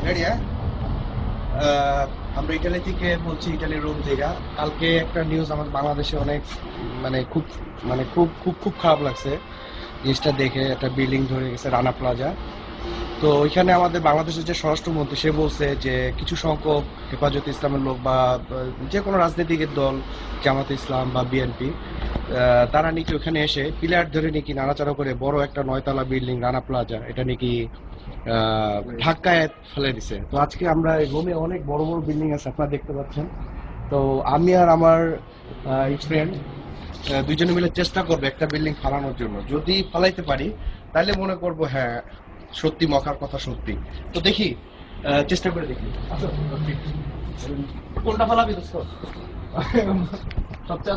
Ready? হ্যাঁ, আমরা Italy থেকে বলছি, ইটালির রোম থেকে। কালকে একটা নিউজ আমাদের বাংলাদেশে অনেক মানে খুব মানে খুব খুব খুব খারাপ লাগছে জিনিসটা দেখে। একটা বিল্ডিং ধরে গেছে রানা প্লাজা। তো ওইখানে আমাদের বাংলাদেশের যে স্বরাষ্ট্রমন্ত্রী সে বলছে যে কিছু সংখ্যক হেফাজতে ইসলামের লোক বা যে কোনো রাজনৈতিক দল, জামাতে ইসলাম বা বিএনপি, তারা নাকি ওখানে এসে পিলার ধরে নাকি নাড়াচাড়া করে বড় একটা 9 তলা বিল্ডিং রানা প্লাজা এটা নাকি ধাক্কায় ফেলে দিছে। তো আজকে আমরা রোমে অনেক বড় বড় বিল্ডিং আছে আপনারা দেখতে পাচ্ছেন। তো আমি আর আমার ফ্রেন্ড দুইজনে মিলে চেষ্টা করবো একটা বিল্ডিং ফালানোর জন্য। যদি ফালাইতে পারি তাহলে মনে করবো হ্যাঁ সত্যি মখার কথা সত্যি। তো দেখি, চেষ্টা করে দেখি। কোনটা ফালাবি দোস্ত?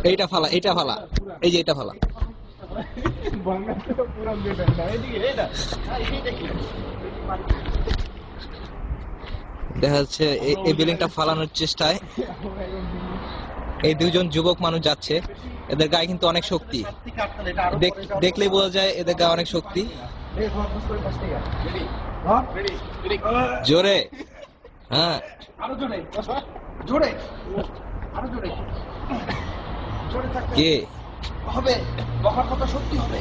এইটা ফালা, এইটা ফালা, এই যে এটা ফালা। দেখা যাচ্ছে এই বিল্ডিংটা ফালানোর চেষ্টায় এই দুইজন যুবক মানুষ যাচ্ছে। এদের গায়ে কিন্তু অনেক শক্তি, দেখলেই বোঝা যায় এদের গায়ে অনেক শক্তি। জোরে, হ্যাঁ আরো জোরে, জোরে, আরো জোরে, জোরে থাকতে কে হবে। মখার কথা সত্যি হবে।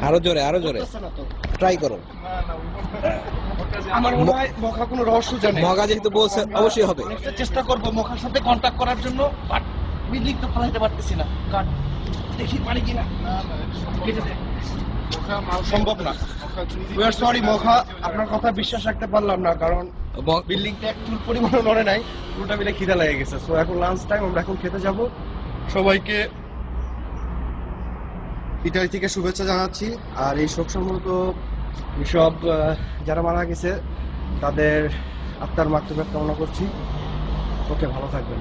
আরো জোরে, আরো জোরে ট্রাই করো। আমার মনে হয় মখা কোনো রহস্য জানে। মগা যেহেতু বলছে অবশ্যই হবে। চেষ্টা করবো মখার সাথে কন্ট্যাক্ট করার জন্য, বাট বিল্ডিং তো ফালাইতে পারতেছি না। কাট দেখি পারি কিনা। সম্ভব না। উই আর সরি মখা, আপনার কথা বিশ্বাস রাখতে পারলাম না, কারণ বিল্ডিংটা একটু পরিমাণও নড়ে নাই। পুরোটা মিলে খিদা লেগে গেছে। সো এখন লাঞ্চ টাইম, আমরা এখন খেতে যাব। সবাইকে ইটালি থেকে শুভেচ্ছা জানাচ্ছি। আর এই শোক সম্মত সব যারা মারা গেছে তাদের আত্মার মাগফিরাত কামনা করছি। ওকে, ভালো থাকবেন।